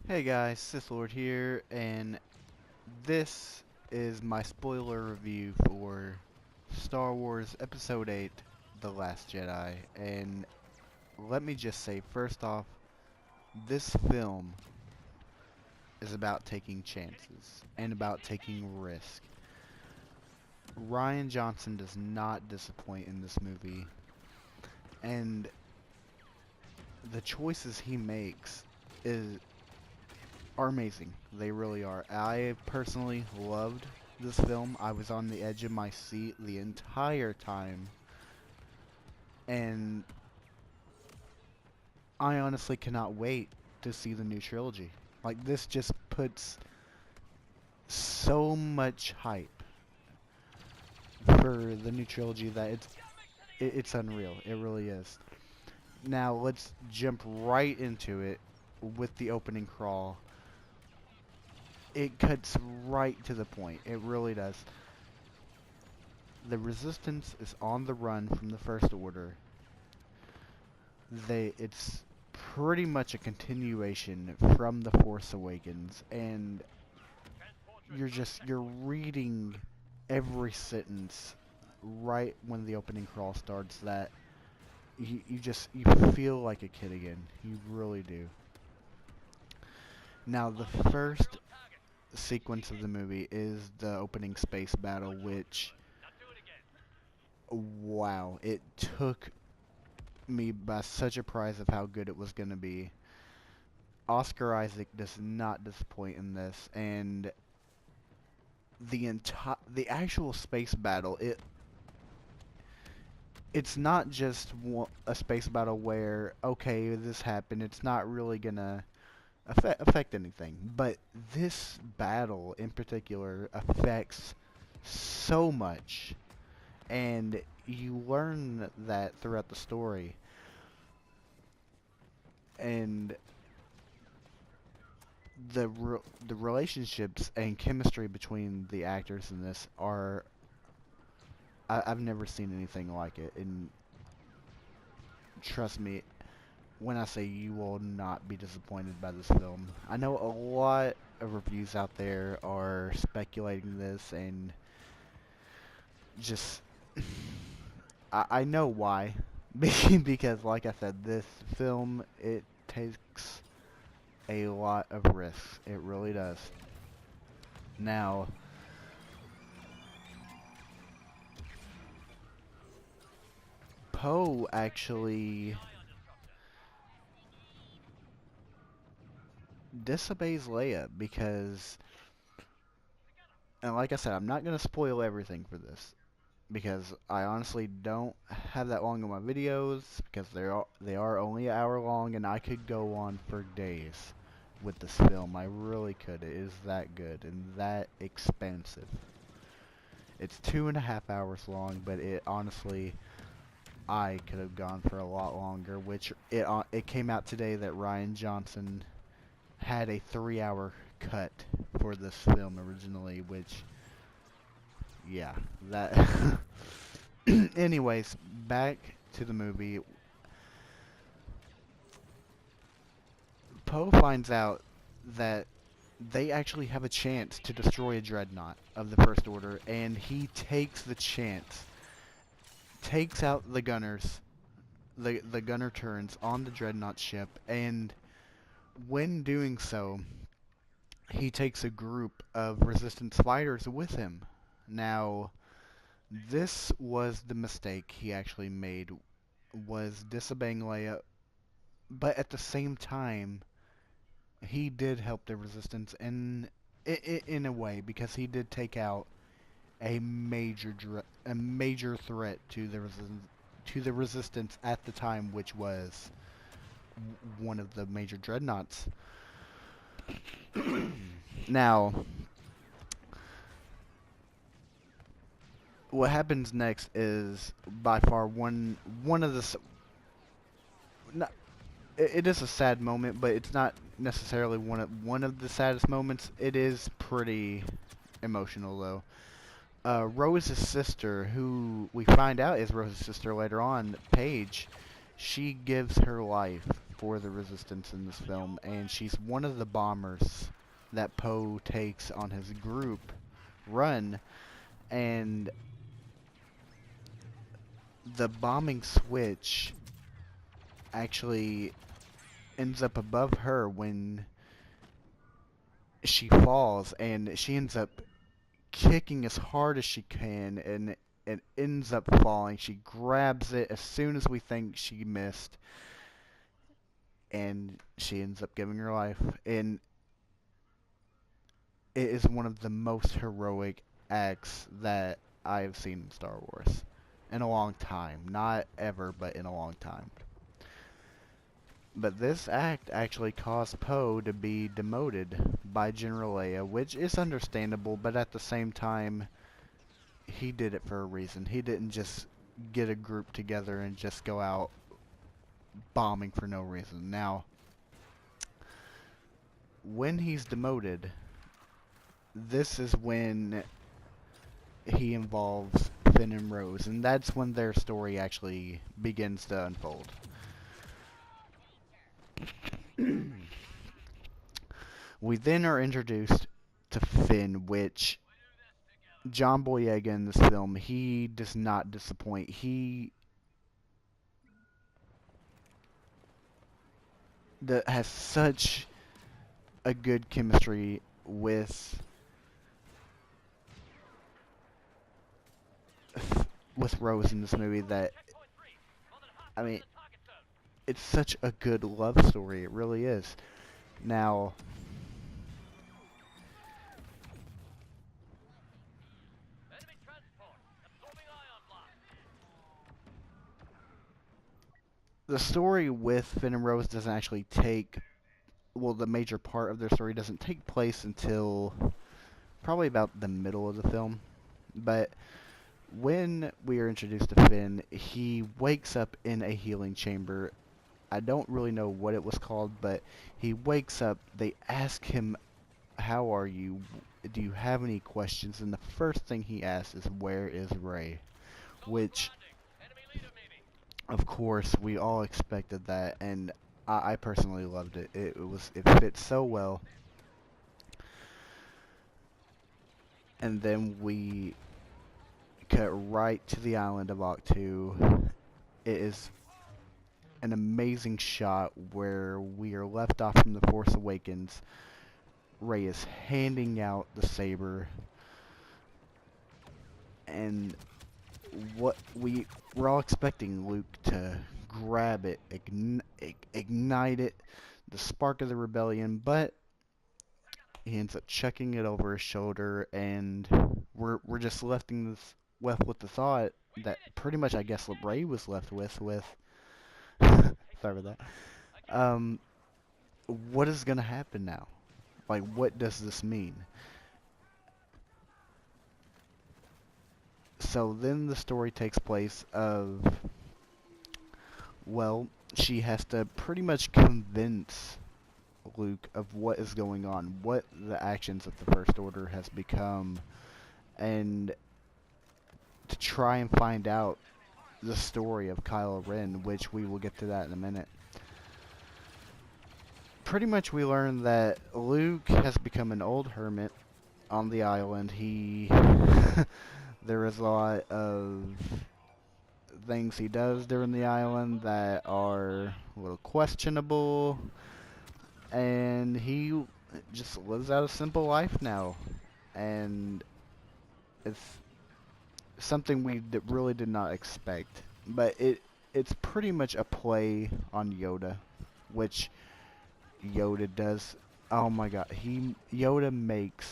Hey guys, Sith Lord here, and this is my spoiler review for Star Wars Episode 8, The Last Jedi. And let me just say, first off, this film is about taking chances and about taking risk. Rian Johnson does not disappoint in this movie, and the choices he makes is are amazing. They really are. I personally loved this film. I was on the edge of my seat the entire time, and I honestly cannot wait to see the new trilogy. Like, this just puts so much hype for the new trilogy that it's unreal. It really is. Now, let's jump right into it with the opening crawl. It cuts right to the point. It really does. The Resistance is on the run from the First Order. It's pretty much a continuation from The Force Awakens, and you're reading every sentence right when the opening crawl starts that you feel like a kid again. You really do. Now, the first sequence of the movie is the opening space battle, which, wow, it took me by such a surprise of how good it was going to be. Oscar Isaac does not disappoint in this, and the actual space battle, it's not just a space battle where, okay, this happened, it's not really gonna affect anything, but this battle in particular affects so much, and you learn that throughout the story. And the relationships and chemistry between the actors in this are, I've never seen anything like it, and trust me when I say you will not be disappointed by this film. I know a lot of reviews out there are speculating this, and just I know why. Because like I said, this film, it takes a lot of risks. It really does. Now, Poe actually disobeys Leia because, and like I said, I'm not going to spoil everything for this because I honestly don't have that long on my videos because they are only an hour long, and I could go on for days with this film. I really could. It is that good and that expansive. It's 2.5 hours long, but it honestly, I could have gone for a lot longer, which it came out today that Rian Johnson had a 3-hour cut for this film originally, which, yeah, that. Anyways, back to the movie. Poe finds out that they actually have a chance to destroy a dreadnought of the First Order, and he takes the chance, takes out the gunners, the gunner turns on the dreadnought ship, and when doing so, he takes a group of resistance fighters with him. Now, this was the mistake he actually made, was disobeying Leia, but at the same time, he did help the resistance in a way because he did take out a major threat to the resistance at the time, which was one of the major dreadnoughts. Now, what happens next is by far one of the not, it is a sad moment, but it's not necessarily one of the saddest moments. It is pretty emotional though. Rose's sister, who we find out is Rose's sister later on, Paige, she gives her life for the Resistance in this film, and she's one of the bombers that Poe takes on his group run, and the bombing switch actually ends up above her when she falls, and she ends up kicking as hard as she can, and it ends up falling. She grabs it as soon as we think she missed, and she ends up giving her life. And it is one of the most heroic acts that I have seen in Star Wars in a long time. Not ever, but in a long time. But this act actually caused Poe to be demoted by General Leia, which is understandable, but at the same time, he did it for a reason. He didn't just get a group together and just go out bombing for no reason. Now, when he's demoted, this is when he involves Finn and Rose, and that's when their story actually begins to unfold. We then are introduced to Finn, which John Boyega in this film, he does not disappoint. He has such a good chemistry with Rose in this movie that, I mean, it's such a good love story. It really is. Now, the story with Finn and Rose doesn't actually take, well, the major part of their story doesn't take place until probably about the middle of the film. But when we are introduced to Finn, he wakes up in a healing chamber. I don't really know what it was called, but he wakes up, they ask him, how are you? Do you have any questions? And the first thing he asks is, where is Rey? Which, of course, we all expected that, and I personally loved it. It fit so well. And then we cut right to the island of Octu. It is an amazing shot where we are left off from The Force Awakens. Rey is handing out the saber, and what we're all expecting Luke to grab it, ignite it, the spark of the rebellion, but he ends up chucking it over his shoulder, and we're just left with the thought that pretty much I guess Rey was left with sorry about that. What is gonna happen now? Like, what does this mean? So then the story takes place of, well, she has to pretty much convince Luke of what is going on, what the actions of the First Order has become, and to try and find out the story of Kylo Ren, which we will get to that in a minute. Pretty much we learn that Luke has become an old hermit on the island. There is a lot of things he does during the island that are a little questionable, and he just lives out a simple life now, and it's something we really did not expect. But it's pretty much a play on Yoda, which Yoda does. Oh my god, Yoda makes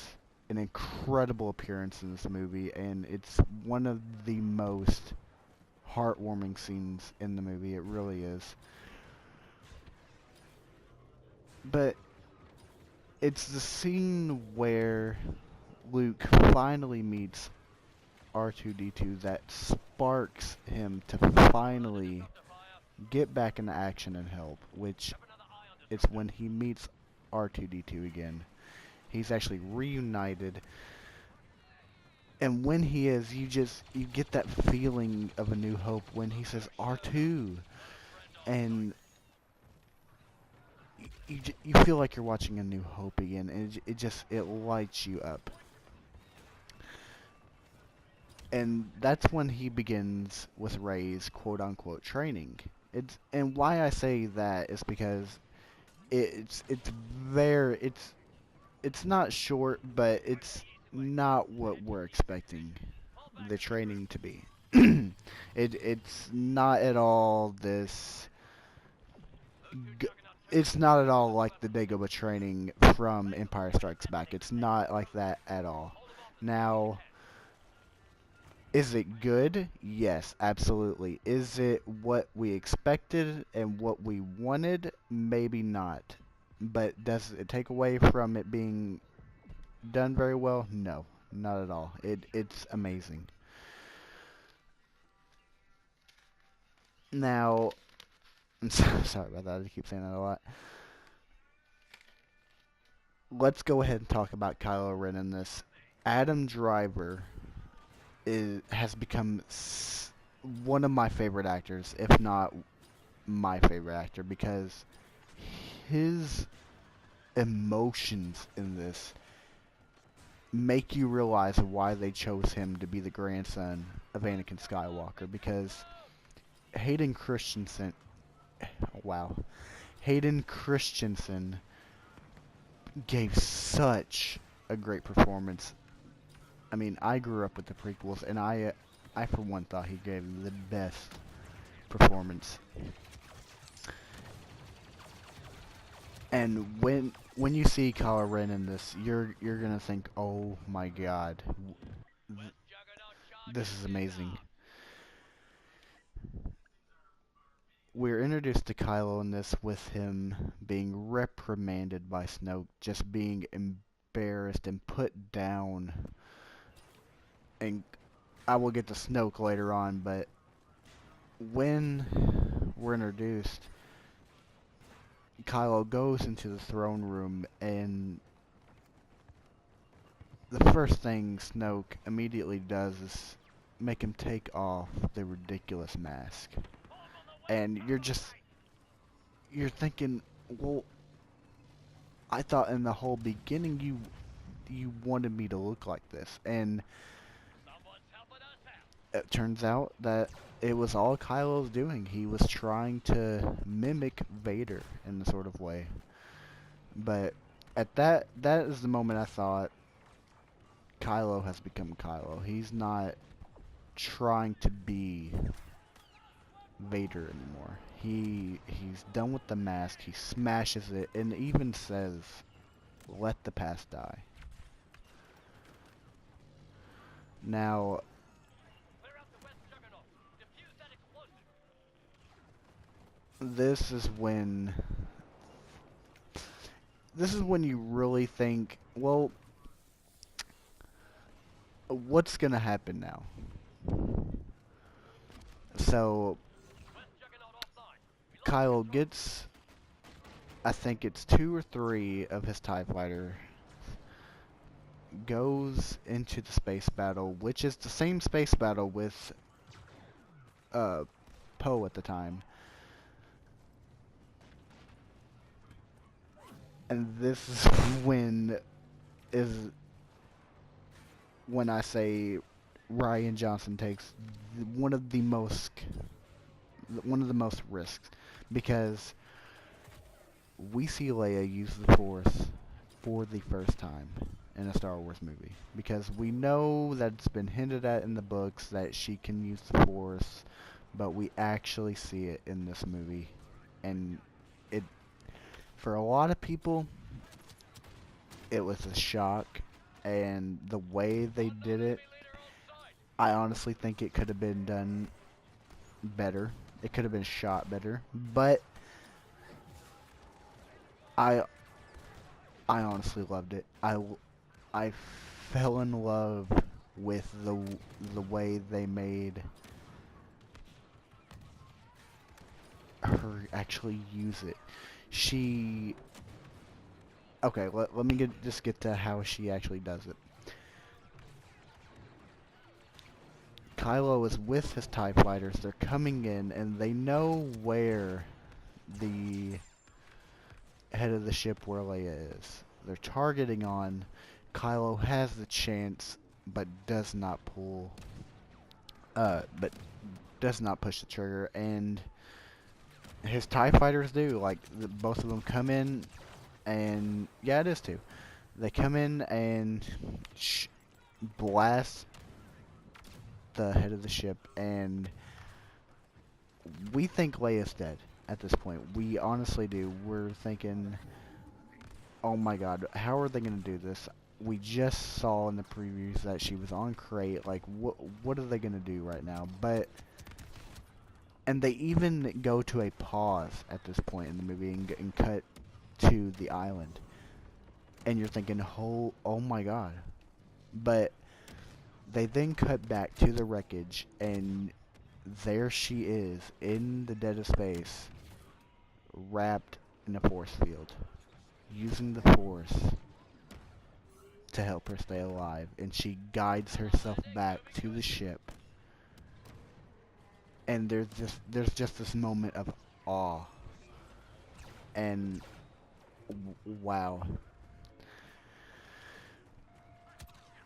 an incredible appearance in this movie, and it's one of the most heartwarming scenes in the movie. It really is. But it's the scene where Luke finally meets R2-D2 that sparks him to finally get back into action and help, which it's when he meets R2-D2 again. He's actually reunited, and when he is, you get that feeling of A New Hope when he says R2, and you feel like you're watching A New Hope again, and it lights you up. And that's when he begins with Rey's quote-unquote training. And why I say that is because it's very it's not short, but it's not what we're expecting the training to be. It's not at all this. It's not at all like the Dagobah training from Empire Strikes Back. It's not like that at all. Now, is it good? Yes, absolutely. Is it what we expected and what we wanted? Maybe not. But does it take away from it being done very well? No, not at all. It's amazing. Now, I'm sorry about that. I keep saying that a lot. Let's go ahead and talk about Kylo Ren in this. Adam Driver has become one of my favorite actors, if not my favorite actor, because his emotions in this make you realize why they chose him to be the grandson of Anakin Skywalker. Because Hayden Christensen, wow, Hayden Christensen gave such a great performance. I mean, I grew up with the prequels, and I for one thought he gave the best performance. And when you see Kylo Ren in this, you're gonna think, oh my God, this is amazing. We're introduced to Kylo in this with him being reprimanded by Snoke, just being embarrassed and put down. And I will get to Snoke later on, but when we're introduced, Kylo goes into the throne room, and the first thing Snoke immediately does is make him take off the ridiculous mask. And you're thinking, well, I thought in the whole beginning you wanted me to look like this. And it turns out that it was all Kylo's doing. He was trying to mimic Vader in a sort of way. But at that is the moment I thought Kylo has become Kylo. He's not trying to be Vader anymore. He's done with the mask. He smashes it and even says, "Let the past die." Now, this is when you really think, well, what's gonna happen now? So Kylo gets, I think it's 2 or 3 of his TIE fighter, goes into the space battle, which is the same space battle with Poe at the time. And this is when I say Rian Johnson takes one of the most risks, because we see Leia use the Force for the first time in a Star Wars movie, because we know that it's been hinted at in the books that she can use the Force, but we actually see it in this movie. And it, for a lot of people, it was a shock, and the way they did it, I honestly think it could have been done better. It could have been shot better, but I honestly loved it. I fell in love with the way they made her actually use it. Okay, let me just get to how she actually does it. Kylo is with his TIE fighters. They're coming in, and they know where the head of the ship where Leia is. They're targeting on Kylo has the chance, but does not but does not push the trigger, and his TIE fighters do. Like, both of them come in, and yeah, it is too. They come in and blast the head of the ship, and we think Leia's dead at this point. We honestly do. We're thinking, oh my god, how are they going to do this? We just saw in the previews that she was on crate. Like, what are they going to do right now? And they even go to a pause at this point in the movie and cut to the island. And you're thinking, oh my god. But they then cut back to the wreckage, and there she is in the dead of space, wrapped in a force field, using the force to help her stay alive. And she guides herself back to the ship. And there's just this moment of awe. And wow.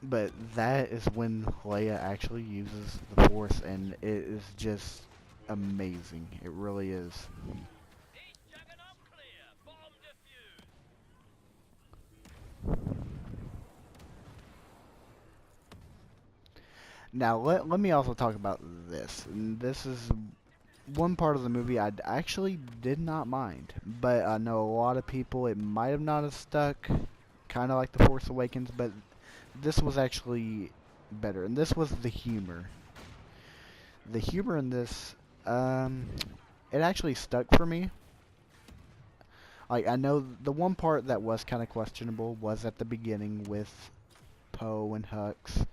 But that is when Leia actually uses the Force, and it is just amazing. It really is. Now, let me also talk about this. And this is one part of the movie I actually did not mind. But I know a lot of people, it might have not have stuck, kind of like The Force Awakens, but this was actually better. And this was the humor. The humor in this, it actually stuck for me. Like, I know the one part that was kind of questionable was at the beginning with Poe and Hux,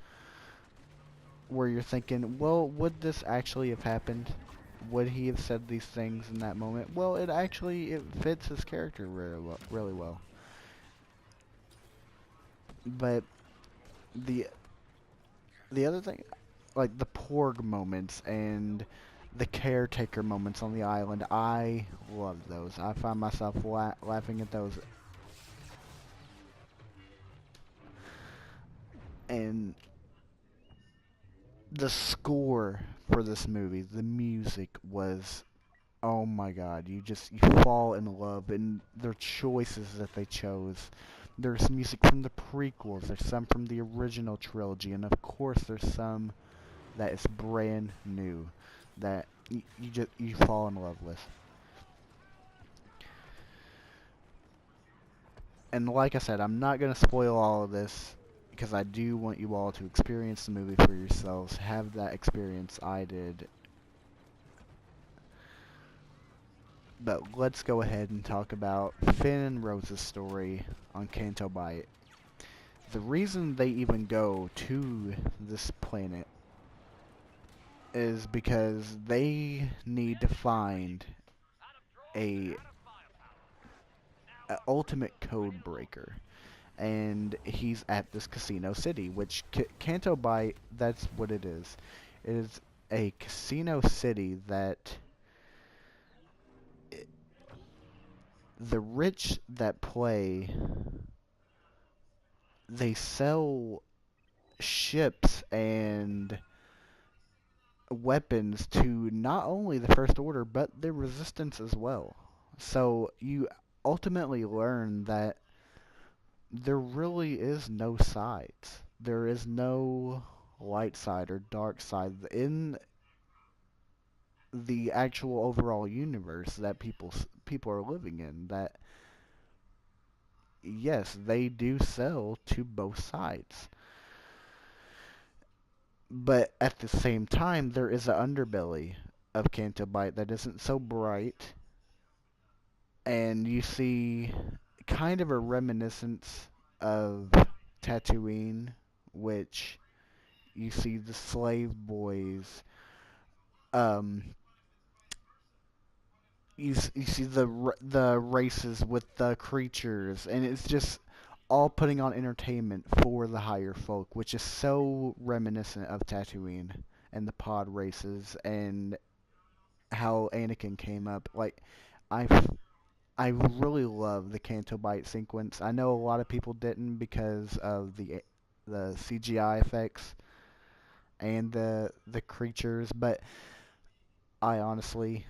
where you're thinking, well, would this actually have happened? Would he have said these things in that moment? Well, it fits his character really well. But the the other thing, like the Porg moments and the caretaker moments on the island, I love those. I find myself laughing at those. And the score for this movie, the music was, oh my god, you fall in love, and their choices that they chose. There's music from the prequels, there's some from the original trilogy, and of course there's some that is brand new that you fall in love with. And like I said, I'm not going to spoil all of this because I do want you all to experience the movie for yourselves, have that experience I did. But let's go ahead and talk about Finn and Rose's story on Canto Bight. The reason they even go to this planet is because they need to find a ultimate code breaker, and he's at this casino city, which Canto Bight, that's what it is. It is a casino city that the rich that play, they sell ships and weapons to not only the First Order, but the Resistance as well. So you ultimately learn that there really is no sides. There is no light side or dark side in the actual overall universe that people are living in. That yes, they do sell to both sides. But at the same time, there is an underbelly of Canto Bight that isn't so bright, and you see kind of a reminiscence of Tatooine, which you see the slave boys. Um, you see the races with the creatures, and it's just all putting on entertainment for the higher folk, which is so reminiscent of Tatooine and the pod races and how Anakin came up. Like, I I really love the Canto Bite sequence. I know a lot of people didn't because of the CGI effects and the creatures, but I honestly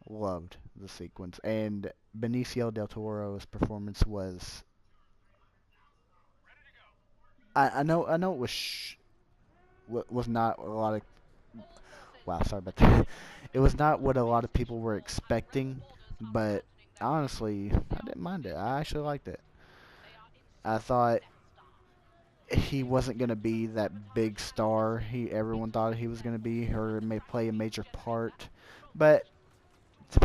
loved the sequence. And Benicio del Toro's performance was I know it was was not a lot of wow, sorry about that. It was not what a lot of people were expecting, but honestly, I didn't mind it. I actually liked it. I thought he wasn't gonna be that big star everyone thought he was gonna be, or may play a major part, but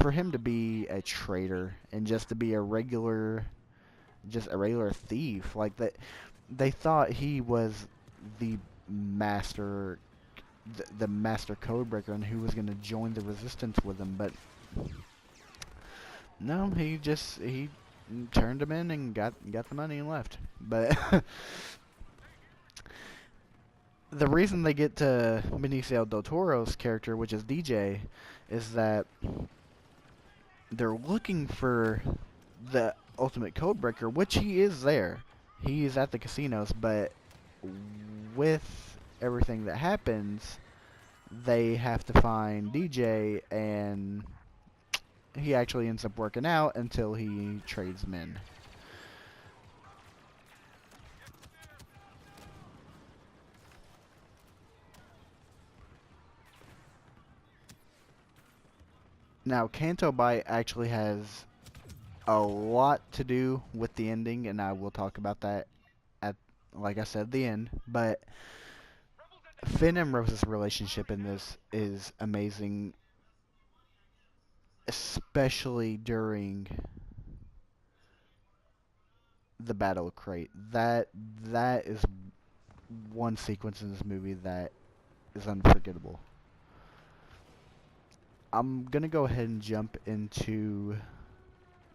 for him to be a traitor and just to be just a regular thief like that, they thought he was the master, the master codebreaker, and who was gonna join the resistance with him, but no, he turned him in and got the money and left. But the reason they get to Benicio del Toro's character, which is DJ, is that they're looking for the ultimate codebreaker, which he is there. He is at the casinos, but with everything that happens, they have to find DJ, and he actually ends up working out until he trades men. Now, Canto Bite actually has a lot to do with the ending, and I will talk about that at, like I said, the end. But Finn and Rose's relationship in this is amazing, especially during the Battle of Crate. That is one sequence in this movie that is unforgettable. I'm gonna go ahead and jump into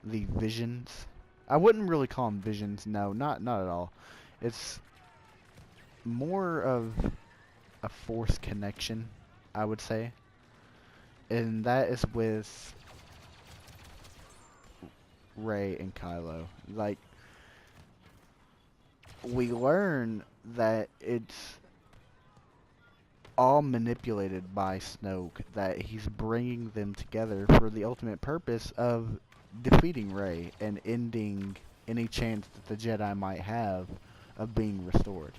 the visions. I wouldn't really call them visions. No, not at all. It's more of a force connection, I would say, and that is with Rey and Kylo. Like, we learn that it's all manipulated by Snoke, that he's bringing them together for the ultimate purpose of defeating Rey and ending any chance that the Jedi might have of being restored.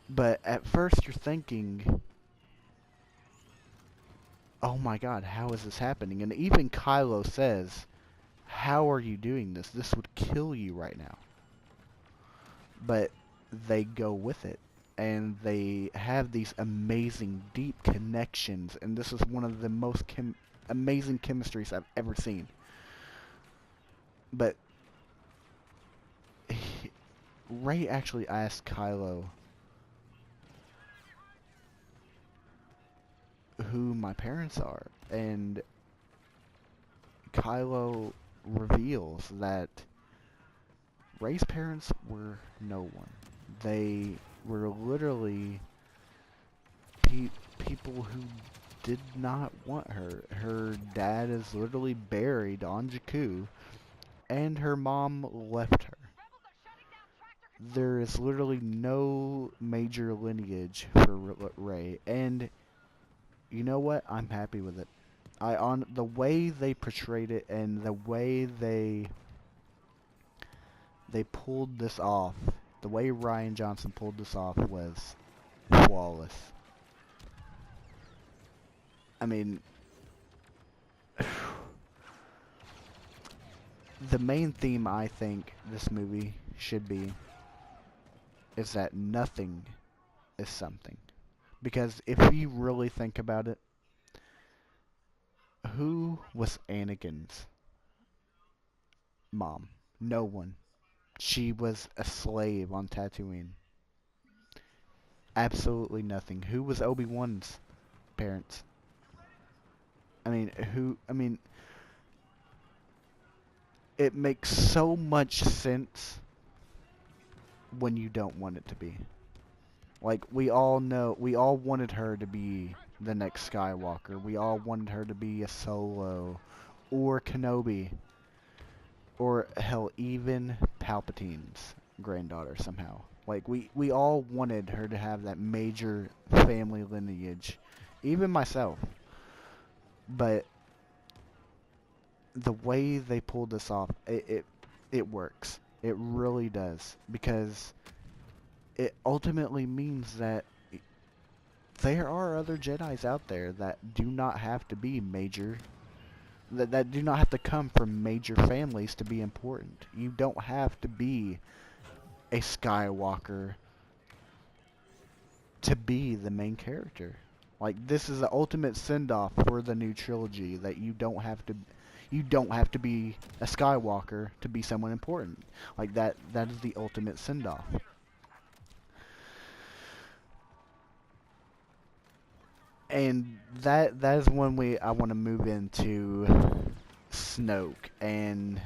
But at first you're thinking, oh my god, how is this happening? And even Kylo says, how are you doing this? This would kill you right now. But they go with it. And they have these amazing, deep connections. And this is one of the most amazing chemistries I've ever seen. But Rey actually asked Kylo who my parents are. And Kylo reveals that Rey's parents were no one. They were literally people who did not want her. Her dad is literally buried on Jakku, and her mom left her. There is literally no major lineage for Rey, and you know what? I'm happy with it. On the way they portrayed it and the way they pulled this off, the way Rian Johnson pulled this off was flawless. I mean, the main theme I think this movie should be is that nothing is something. Because if you really think about it, who was Anakin's mom? No one. She was a slave on Tatooine. Absolutely nothing. Who was Obi-Wan's parents? I mean, it makes so much sense when you don't want it to be. Like, we all know, we all wanted her to be the next Skywalker. We all wanted her to be a Solo or Kenobi, or hell, even Palpatine's granddaughter somehow. Like, we all wanted her to have that major family lineage, even myself. But the way they pulled this off, it works. It really does, because it ultimately means that there are other Jedis out there that do not have to be major, that do not have to come from major families to be important. You don't have to be a Skywalker to be the main character. Like, this is the ultimate send-off for the new trilogy, that you don't have to be a Skywalker to be someone important. Like, that is the ultimate send-off. And that is when I want to move into Snoke and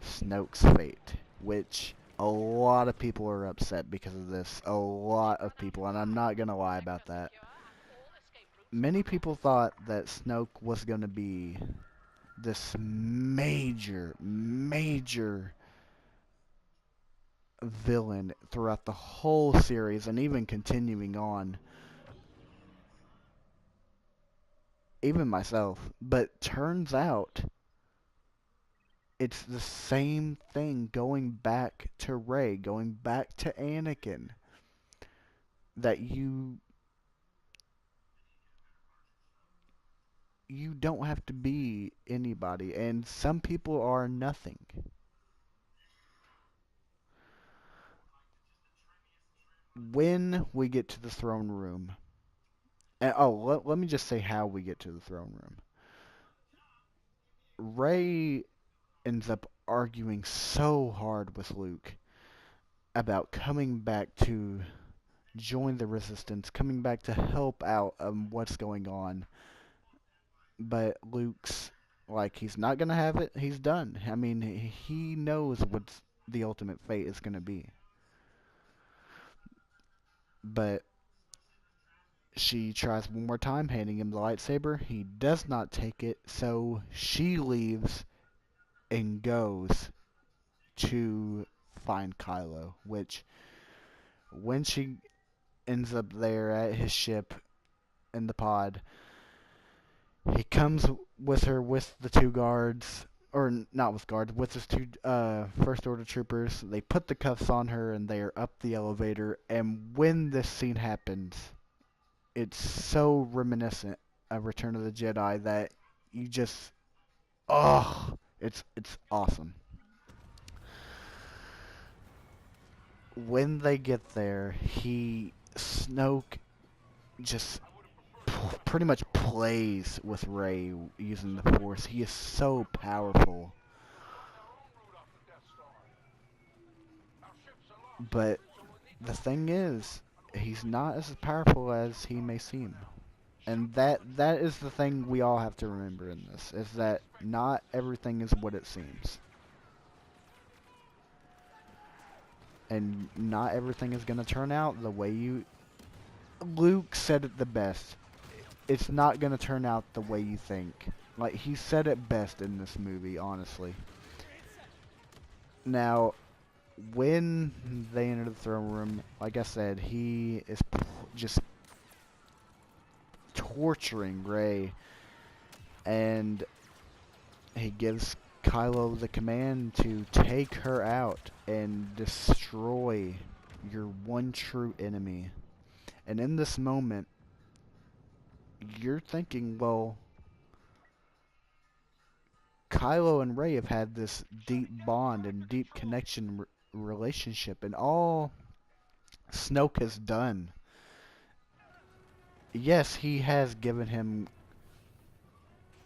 Snoke's fate, which a lot of people are upset because of this. A lot of people, and I'm not gonna lie about that. Many people thought that Snoke was gonna be this major villain throughout the whole series, and even continuing on. Even myself. But turns out it's the same thing, going back to Rey, going back to Anakin, that you don't have to be anybody, and some people are nothing. When we get to the throne room, and let me just say how we get to the throne room. Rey ends up arguing so hard with Luke about coming back to join the resistance, coming back to help out what's going on. But Luke's like, he's not gonna have it. He's done. I mean, he knows what the ultimate fate is gonna be. But she tries one more time, handing him the lightsaber. He does not take it, so she leaves and goes to find Kylo. Which, when she ends up there at his ship in the pod, he comes with her with the two guards, or not with guards, with his two First Order troopers. They put the cuffs on her and they are up the elevator. And when this scene happens, it's so reminiscent of Return of the Jedi that you just, oh, it's awesome. When they get there, Snoke just pretty much plays with Rey using the Force. He is so powerful. But the thing is, he's not as powerful as he may seem. And that is the thing we all have to remember in this, is that not everything is what it seems. And not everything is going to turn out the way you... Luke said it the best. It's not going to turn out the way you think. Like, he said it best in this movie, honestly. Now, when they enter the throne room, like I said, he is just torturing Rey, and he gives Kylo the command to take her out and destroy your one true enemy. And in this moment, you're thinking, well, Kylo and Rey have had this deep bond and deep connection relationship, and all Snoke has done, yes, he has given him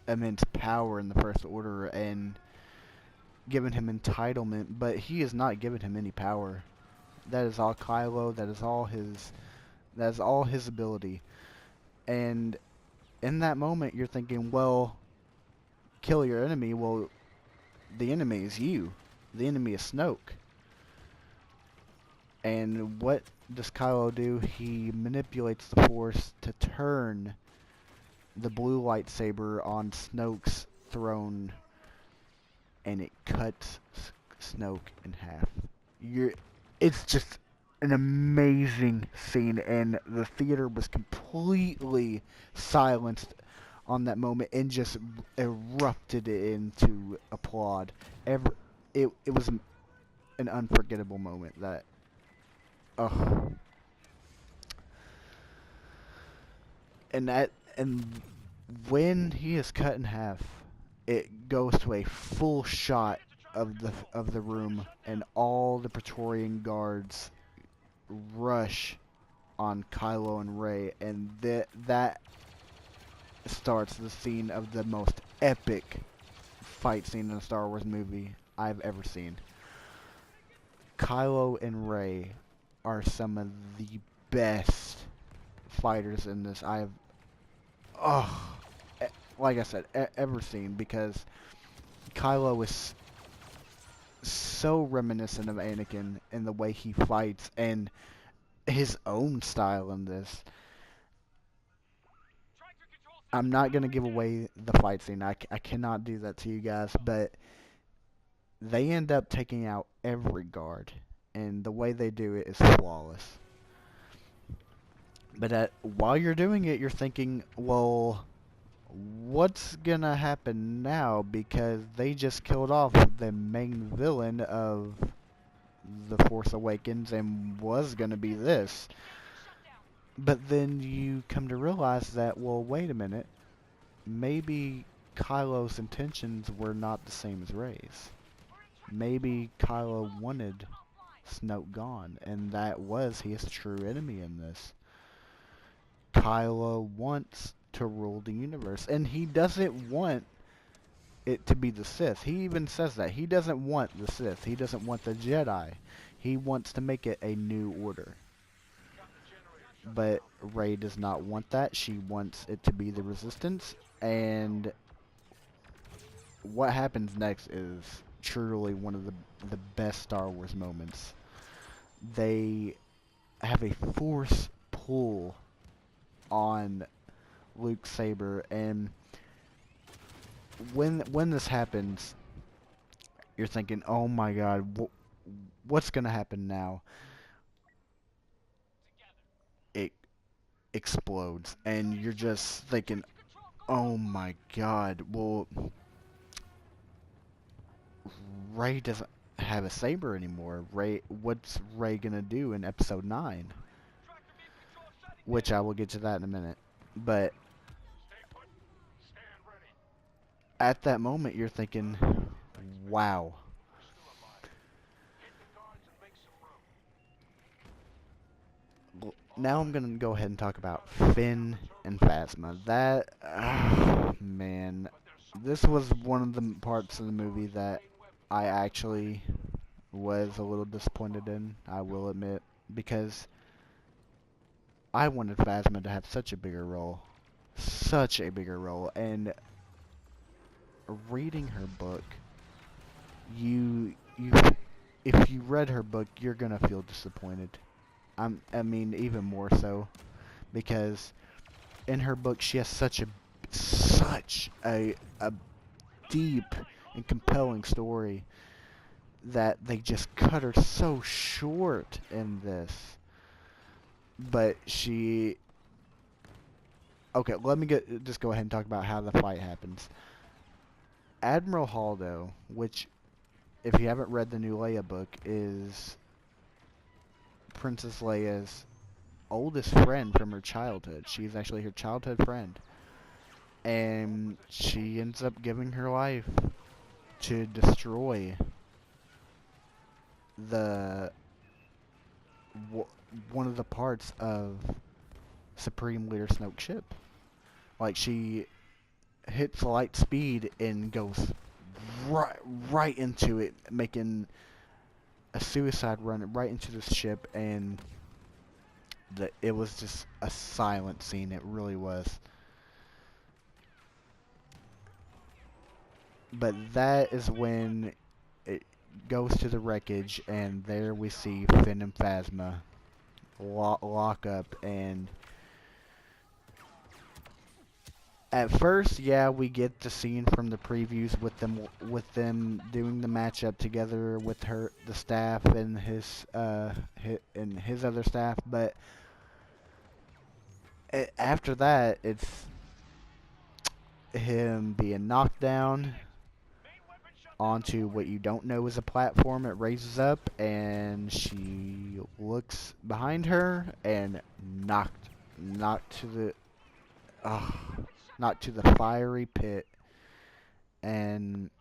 immense power in the First Order and given him entitlement, but he has not given him any power. That is all Kylo. That is all his ability. And in that moment, you're thinking, well, kill your enemy. Well, the enemy is you. The enemy is Snoke. And what does Kylo do? He manipulates the Force to turn the blue lightsaber on Snoke's throne and it cuts Snoke in half. It's just an amazing scene, and the theater was completely silenced on that moment and just erupted into applaud. It was an unforgettable moment that, oh, and when he is cut in half, it goes to a full shot of the room, and all the Praetorian guards rush on Kylo and Rey, and that starts the scene of the most epic fight scene in a Star Wars movie I've ever seen. Kylo and Rey are some of the best fighters in this I've, oh, like I said, ever seen, because Kylo is so reminiscent of Anakin in the way he fights and his own style in this. I'm not going to give away the fight scene. I cannot do that to you guys, but they end up taking out every guard, and the way they do it is flawless. But while you're doing it, you're thinking, well, what's going to happen now? Because they just killed off the main villain of The Force Awakens and was going to be this. But then you come to realize that, well, wait a minute. Maybe Kylo's intentions were not the same as Rey's. Maybe Kylo wanted Snoke gone, and that was his true enemy in this. Kylo wants to rule the universe, and he doesn't want it to be the Sith. He even says that. He doesn't want the Sith. He doesn't want the Jedi. He wants to make it a new order. But Rey does not want that. She wants it to be the Resistance, and what happens next is truly one of the best Star Wars moments. They have a force pull on Luke's saber, and when this happens, you're thinking, oh my god, what's gonna happen now? It explodes, and you're just thinking, oh my god, well, Rey doesn't have a saber anymore. What's Rey gonna do in Episode 9? Which I will get to that in a minute. But at that moment, you're thinking, wow. Now I'm gonna go ahead and talk about Finn and Phasma. That, man, this was one of the parts of the movie that I actually was a little disappointed in, I will admit, because I wanted Phasma to have such a bigger role. Such a bigger role, and reading her book, if you read her book, you're gonna feel disappointed. I mean, even more so, because in her book she has such a deep and compelling story that they just cut her so short in this. But okay, let me just go ahead and talk about how the fight happens. Admiral Holdo, which, if you haven't read the new Leia book, is Princess Leia's oldest friend from her childhood. She's actually her childhood friend. And she ends up giving her life to destroy one of the parts of Supreme Leader Snoke's ship. Like, she hits light speed and goes right into it, making a suicide run right into this ship, and it was just a silent scene. It really was. But that is when it goes to the wreckage, and there we see Finn and Phasma lock up, and At first, yeah, we get the scene from the previews with them doing the matchup together with the staff and his other staff, but after that, it's him being knocked down onto what you don't know is a platform. It raises up, and she looks behind her and knocked to the uh, knocked to the fiery pit, and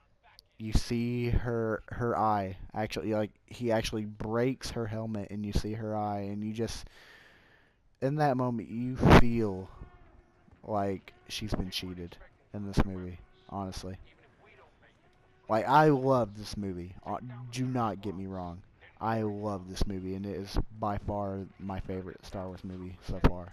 you see her eye. Actually, like, he actually breaks her helmet, and you see her eye, and you just, in that moment, you feel like she's been cheated in this movie, honestly. Like, I love this movie. Do not get me wrong. I love this movie, and it is by far my favorite Star Wars movie so far.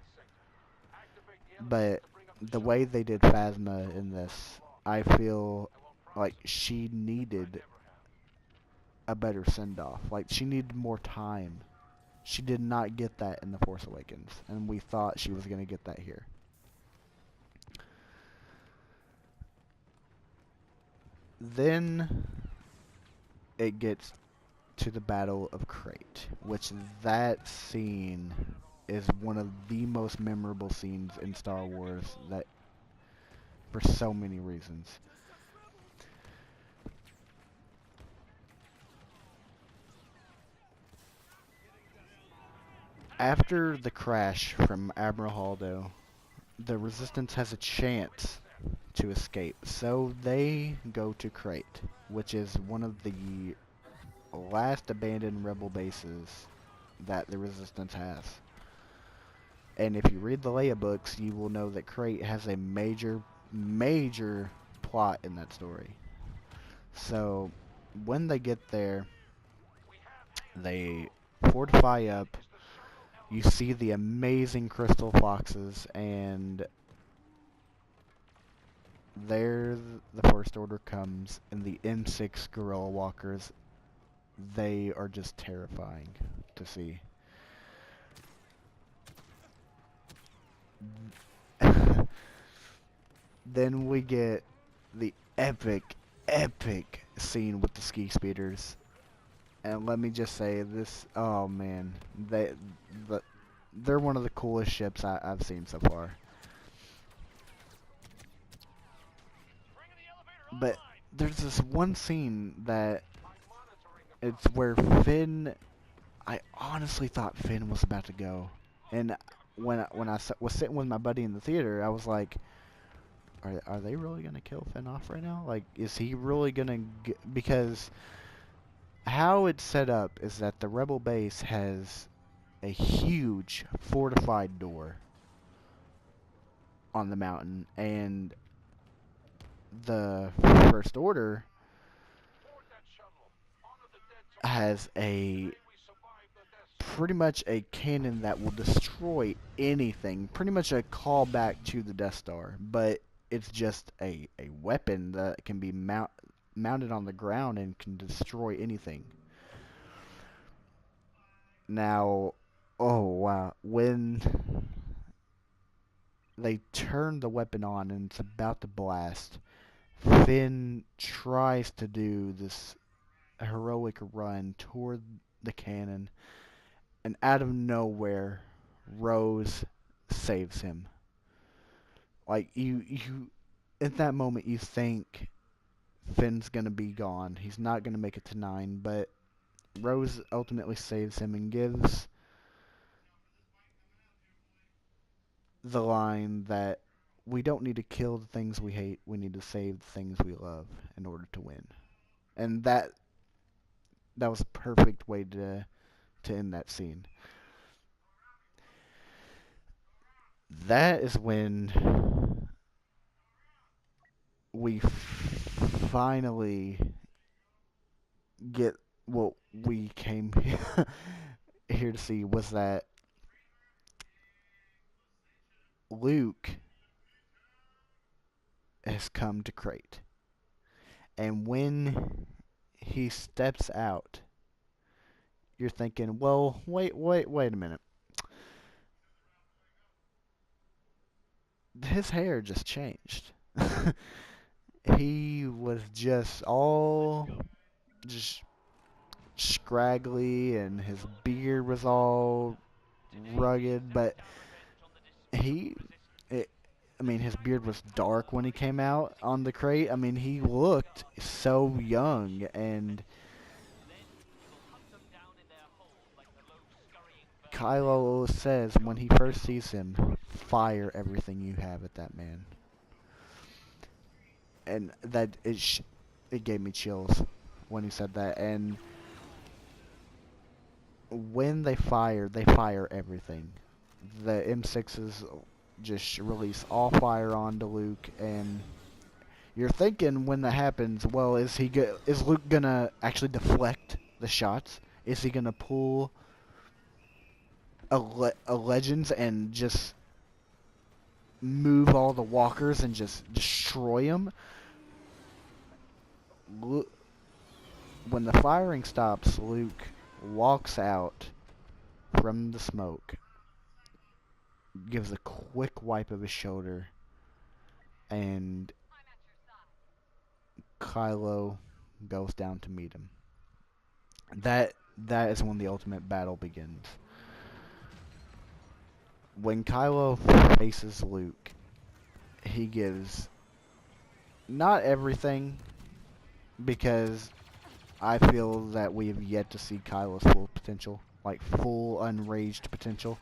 But the way they did Phasma in this, I feel like she needed a better send-off. Like, she needed more time. She did not get that in The Force Awakens, and we thought she was going to get that here. Then it gets to the Battle of Crate, which that scene is one of the most memorable scenes in Star Wars, that for so many reasons. After the crash from Admiral Holdo, the Resistance has a chance to escape, so they go to Crate, which is one of the last abandoned rebel bases that the Resistance has. And if you read the Leia books, you will know that Crate has a major plot in that story. So when they get there, they fortify up. You see the amazing crystal foxes, and there the First Order comes, and the M6 guerrilla walkers, they are just terrifying to see. Then we get the epic scene with the ski speeders. And let me just say this, oh man, they're one of the coolest ships I've seen so far. But there's this one scene that it's where Finn, I honestly thought Finn was about to go. And when I was sitting with my buddy in the theater, I was like, are they really going to kill Finn off right now? Like, is he really going to, because how it's set up is that the Rebel base has a huge fortified door on the mountain, and the First Order has a pretty much a cannon that will destroy anything, pretty much a callback to the Death Star, but it's just a weapon that can be mounted on the ground and can destroy anything. Now, oh wow, when they turn the weapon on and it's about to blast, Finn tries to do this heroic run toward the cannon, and out of nowhere, Rose saves him. Like, you at that moment you think Finn's gonna be gone. He's not gonna make it to 9, but Rose ultimately saves him and gives the line that we don't need to kill the things we hate, we need to save the things we love in order to win. And that was a perfect way to end that scene. That is when we finally get what we came here to see, was that Luke has come to Crate. And when he steps out, you're thinking, well, wait a minute. his hair just changed. He was just all just scraggly, and his beard was all rugged, but he, it, I mean, his beard was dark when he came out on the crate. I mean, he looked so young, and Kylo says when he first sees him, fire everything you have at that man. And it gave me chills when he said that. And when they fire everything. The M6s just release all fire onto Luke, and you're thinking when that happens, well, is Luke gonna actually deflect the shots? Is he gonna pull a Legends and just move all the walkers and just destroy them? When the firing stops, Luke walks out from the smoke, gives a quick wipe of his shoulder, and Kylo goes down to meet him. That is when the ultimate battle begins. When Kylo faces Luke, he gives not everything, because I feel that we have yet to see Kylo's full potential, like full unraged potential.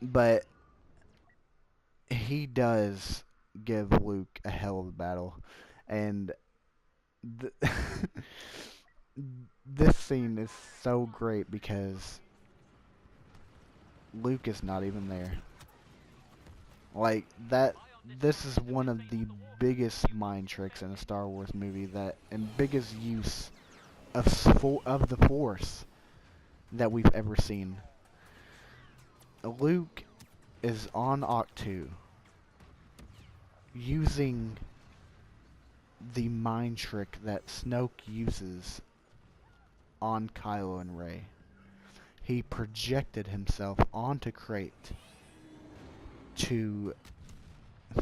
But he does give Luke a hell of a battle, and this scene is so great because Luke is not even there. Like that. This is one of the biggest mind tricks in a Star Wars movie, and biggest use of the Force that we've ever seen. Luke is on Octu using the mind trick that Snoke uses on Kylo and Rey. He projected himself onto Crate to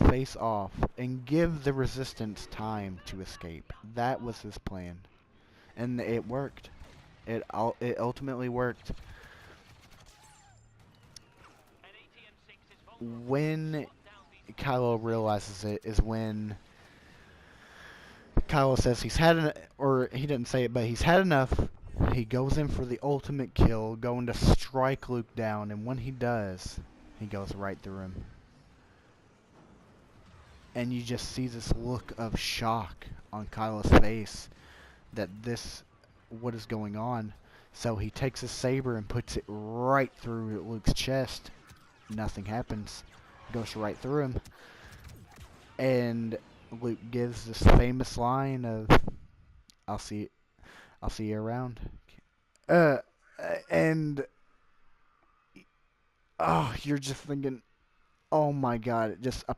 face off and give the Resistance time to escape. That was his plan, and it worked. It ultimately worked. When Kylo realizes it is when Kylo says he's had or he didn't say it, but he's had enough. He goes in for the ultimate kill, going to strike Luke down, and when he does, he goes right through him. And you just see this look of shock on Kylo's face that what is going on. So he takes his saber and puts it right through Luke's chest. Nothing happens. Goes right through him. And Luke gives this famous line of, I'll see you around. And you're just thinking, oh my god, just a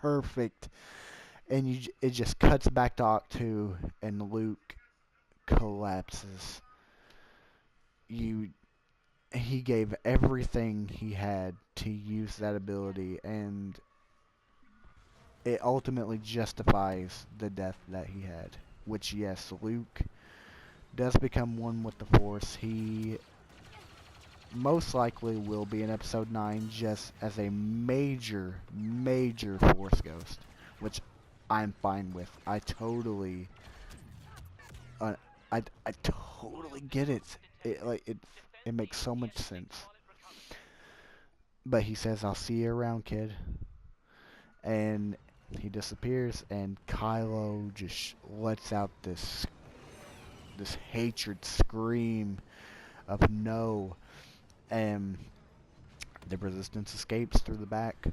perfect, and it just cuts back to Octu, and Luke collapses. He gave everything he had to use that ability, and it ultimately justifies the death that he had. Which, yes, Luke does become one with the Force. He most likely will be in Episode 9 just as a major Force ghost, which I'm fine with. I totally get it. It makes so much sense. But he says, "I'll see you around, kid." And he disappears, and Kylo just lets out this hatred scream of no, and the Resistance escapes through the back.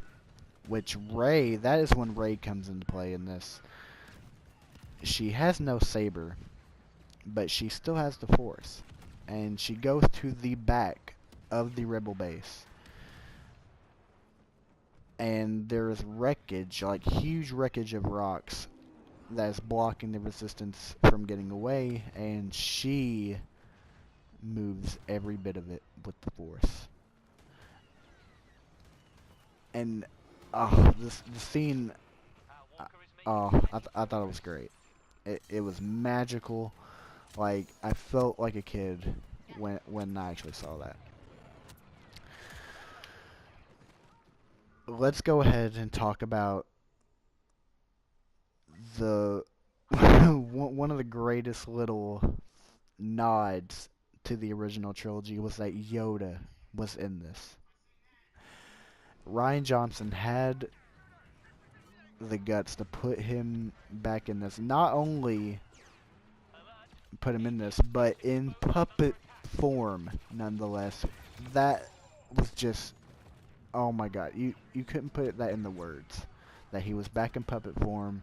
Which that is when Rey comes into play in this. She has no saber, but she still has the Force, and she goes to the back of the Rebel base. And there is wreckage, like huge wreckage of rocks, that is blocking the Resistance from getting away, and she moves every bit of it with the Force. And this the scene, I thought it was great. It was magical. Like I felt like a kid when I actually saw that. Let's go ahead and talk about the one of the greatest little nods to the original trilogy was that Yoda was in this. Ryan Johnson had the guts to put him back in this. Not only put him in this, but in puppet form, nonetheless. That was just, oh my god, you couldn't put that in the words. That he was back in puppet form.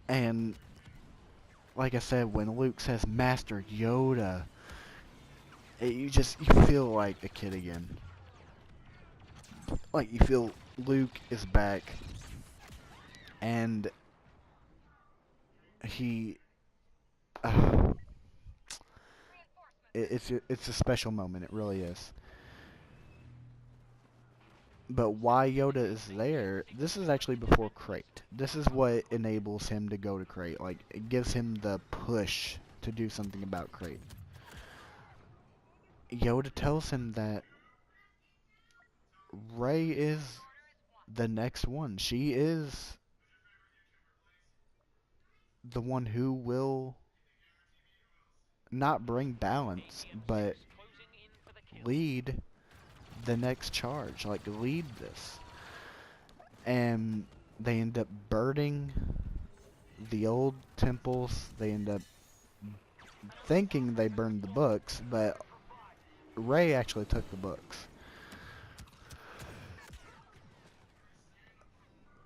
And like I said, when Luke says Master Yoda, you feel like a kid again. Like you feel Luke is back, and he, uh, it's a special moment. It really is. But why Yoda is there? This is actually before Crate. This is what enables him to go to Crate. Like it gives him the push to do something about Crate. Yoda tells him that Rey is the next one. She is the one who will not bring balance, but lead the next charge. Like, lead this. And they end up burning the old temples. They end up thinking they burned the books, but Rey actually took the books.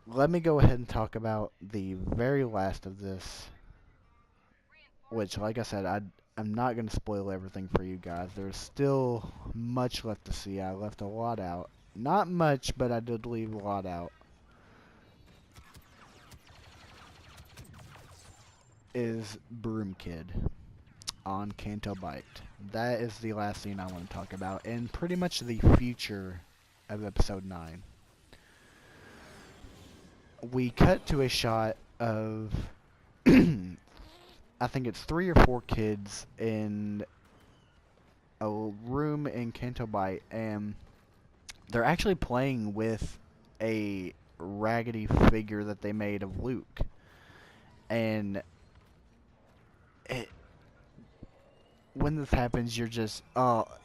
Let me go ahead and talk about the very last of this, which, like I said, I'm not going to spoil everything for you guys. There's still much left to see. I left a lot out. Not much, but I did leave a lot out. Is Broom Kid on Canto Bight. That is the last scene I want to talk about, and pretty much the future of Episode 9. We cut to a shot of I think it's 3 or 4 kids in a room in Canto Bight, and they're actually playing with a raggedy figure that they made of Luke. And when this happens, you're just,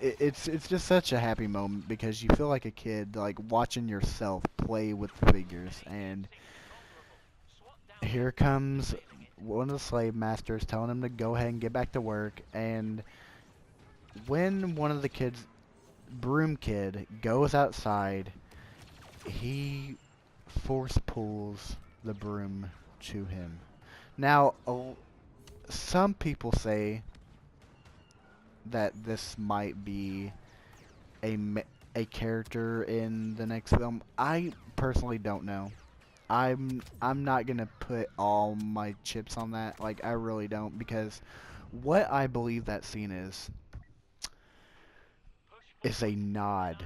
it's just such a happy moment because you feel like a kid, like watching yourself play with the figures. And here comes one of the slave masters telling him to go ahead and get back to work. And when one of the kids, Broom Kid, goes outside, he force pulls the broom to him. Now, some people say that this might be a character in the next film. I personally don't know. I'm not gonna put all my chips on that. Like, I really don't, because what I believe that scene is a nod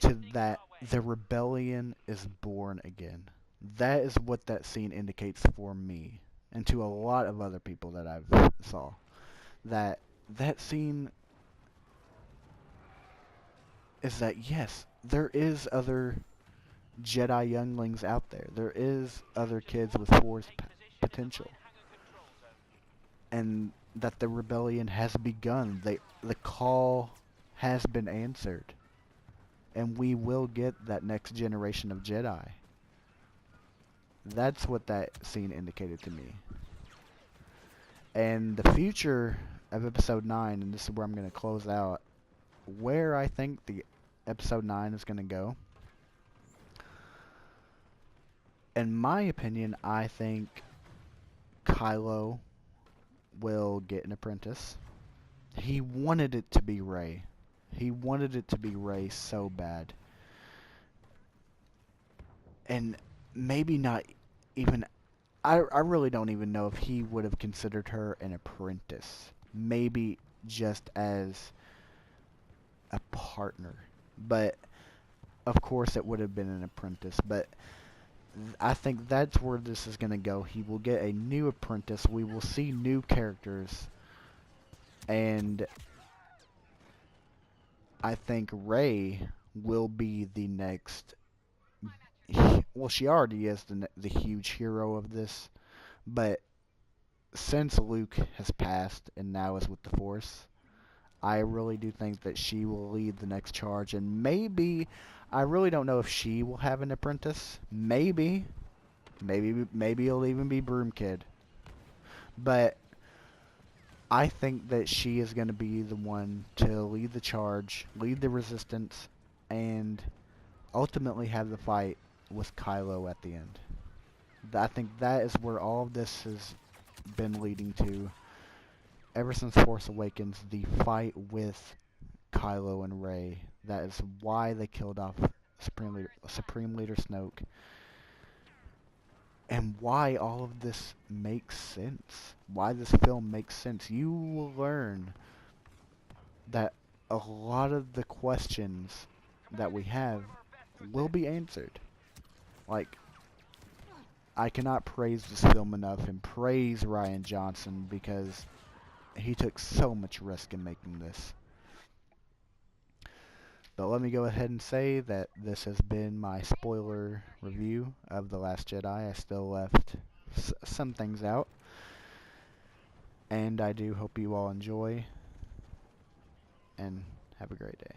to that the rebellion is born again. That is what that scene indicates for me, and to a lot of other people that I've saw. That scene is that, yes, there is other Jedi younglings out there. There is other kids with Force potential. And that the rebellion has begun. The call has been answered. And we will get that next generation of Jedi. That's what that scene indicated to me. And the future of Episode 9, and this is where I'm going to close out, where I think the Episode 9 is going to go. In my opinion, I think Kylo will get an apprentice. He wanted it to be Rey. He wanted it to be Rey so bad. And maybe not even... I really don't even know if he would have considered her an apprentice. Maybe just as a partner. But of course it would have been an apprentice, but I think that's where this is going to go. He will get a new apprentice. We will see new characters. And I think Rey will be the next. Well, she already is the huge hero of this. But since Luke has passed and now is with the Force, I really do think that she will lead the next charge. And maybe, I really don't know if she will have an apprentice. Maybe it'll even be Broom Kid. But I think that she is going to be the one to lead the charge, lead the resistance, and ultimately have the fight with Kylo at the end. I think that is where all of this has been leading to ever since Force Awakens, the fight with Kylo and Rey. That is why they killed off Supreme Leader Snoke, and why all of this makes sense. Why this film makes sense. You will learn that a lot of the questions that we have will be answered. Like, I cannot praise this film enough and praise Rian Johnson because he took so much risk in making this. But let me go ahead and say that this has been my spoiler review of The Last Jedi. I still left some things out. And I do hope you all enjoy. And have a great day.